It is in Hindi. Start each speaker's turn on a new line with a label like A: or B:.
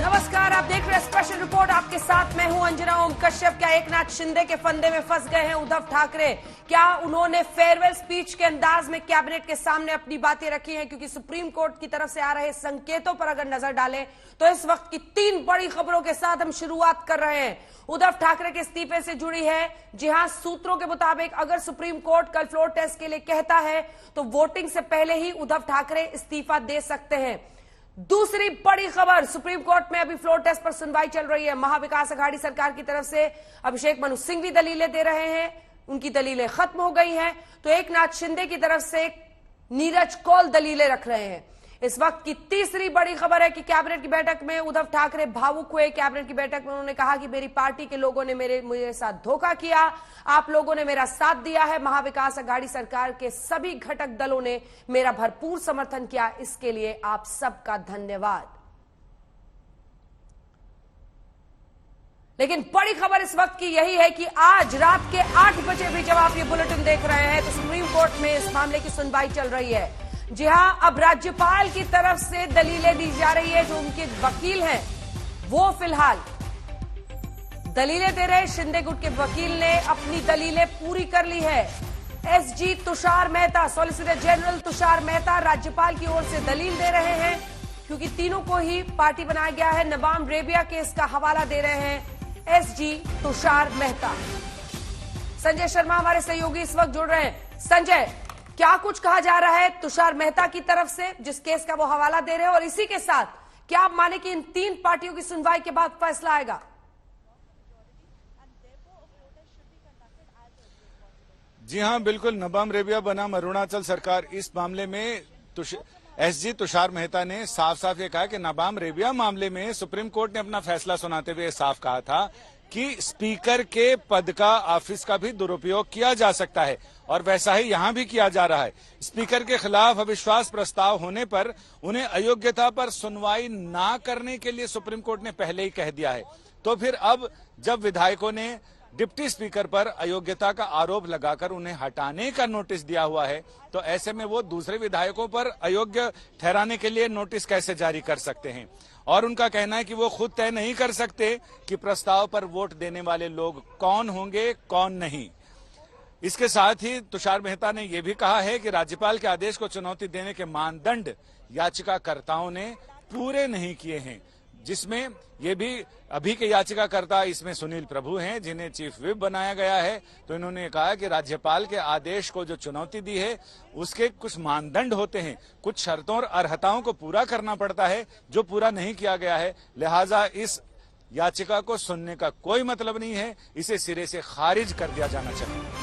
A: नमस्कार, आप देख रहे हैं स्पेशल रिपोर्ट। आपके साथ मैं हूं अंजना ओम कश्यप। क्या एकनाथ शिंदे के फंदे में फंस गए हैं उद्धव ठाकरे? क्या उन्होंने फेयरवेल स्पीच के अंदाज में कैबिनेट के सामने अपनी बातें रखी हैं? क्योंकि सुप्रीम कोर्ट की तरफ से आ रहे संकेतों पर अगर नजर डालें तो इस वक्त की 3 बड़ी खबरों के साथ हम शुरुआत कर रहे हैं। उद्धव ठाकरे के इस्तीफे से जुड़ी है। जी हां, सूत्रों के मुताबिक अगर सुप्रीम कोर्ट कल फ्लोर टेस्ट के लिए कहता है तो वोटिंग से पहले ही उद्धव ठाकरे इस्तीफा दे सकते हैं। दूसरी बड़ी खबर, सुप्रीम कोर्ट में अभी फ्लोर टेस्ट पर सुनवाई चल रही है। महाविकास अघाड़ी सरकार की तरफ से अभिषेक मनु सिंह भी दलीलें दे रहे हैं, उनकी दलीलें खत्म हो गई हैं। तो एकनाथ शिंदे की तरफ से नीरज कौल दलीलें रख रहे हैं। इस वक्त की तीसरी बड़ी खबर है कि कैबिनेट की बैठक में उद्धव ठाकरे भावुक हुए। कैबिनेट की बैठक में उन्होंने कहा कि मेरी पार्टी के लोगों ने मेरे साथ धोखा किया, आप लोगों ने मेरा साथ दिया है। महाविकास अघाड़ी सरकार के सभी घटक दलों ने मेरा भरपूर समर्थन किया, इसके लिए आप सबका धन्यवाद। लेकिन बड़ी खबर इस वक्त की यही है कि आज रात के 8 बजे भी जब आप ये बुलेटिन देख रहे हैं तो सुप्रीम कोर्ट में इस मामले की सुनवाई चल रही है। जी हां, अब राज्यपाल की तरफ से दलीलें दी जा रही है। जो उनके वकील हैं वो फिलहाल दलीलें दे रहे। शिंदे गुट के वकील ने अपनी दलीलें पूरी कर ली है। SG Tushar Mehta, solicitor general Tushar Mehta राज्यपाल की ओर से दलील दे रहे हैं, क्योंकि तीनों को ही पार्टी बनाया गया है। नबाम रेबिया केस का हवाला दे रहे हैं एसजी तुषार मेहता। संजय शर्मा हमारे सहयोगी इस वक्त जुड़ रहे हैं। संजय, क्या कुछ कहा जा रहा है तुषार मेहता की तरफ से जिस केस का वो हवाला दे रहे हैं, और इसी के साथ क्या आप माने कि इन 3 पार्टियों की सुनवाई के बाद फैसला आएगा?
B: जी हां, बिल्कुल। नबाम रेबिया बनाम अरुणाचल सरकार, इस मामले में एसजी तुषार मेहता ने साफ साफ ये कहा कि नबाम रेबिया मामले में सुप्रीम कोर्ट ने अपना फैसला सुनाते हुए साफ कहा था कि स्पीकर के पद का ऑफिस का भी दुरुपयोग किया जा सकता है, और वैसा ही यहां भी किया जा रहा है। स्पीकर के खिलाफ अविश्वास प्रस्ताव होने पर उन्हें अयोग्यता पर सुनवाई ना करने के लिए सुप्रीम कोर्ट ने पहले ही कह दिया है। तो फिर अब जब विधायकों ने डिप्टी स्पीकर पर अयोग्यता का आरोप लगाकर उन्हें हटाने का नोटिस दिया हुआ है, तो ऐसे में वो दूसरे विधायकों पर अयोग्य ठहराने के लिए नोटिस कैसे जारी कर सकते हैं? और उनका कहना है कि वो खुद तय नहीं कर सकते कि प्रस्ताव पर वोट देने वाले लोग कौन होंगे, कौन नहीं। इसके साथ ही तुषार मेहता ने यह भी कहा है कि राज्यपाल के आदेश को चुनौती देने के मानदंड याचिकाकर्ताओं ने पूरे नहीं किए हैं, जिसमें ये भी अभी के याचिकाकर्ता इसमें सुनील प्रभु हैं, जिन्हें चीफ व्हिप बनाया गया है। तो इन्होंने कहा कि राज्यपाल के आदेश को जो चुनौती दी है उसके कुछ मानदंड होते हैं, कुछ शर्तों और अर्हताओं को पूरा करना पड़ता है, जो पूरा नहीं किया गया है। लिहाजा इस याचिका को सुनने का कोई मतलब नहीं है, इसे सिरे से खारिज कर दिया जाना चाहिए।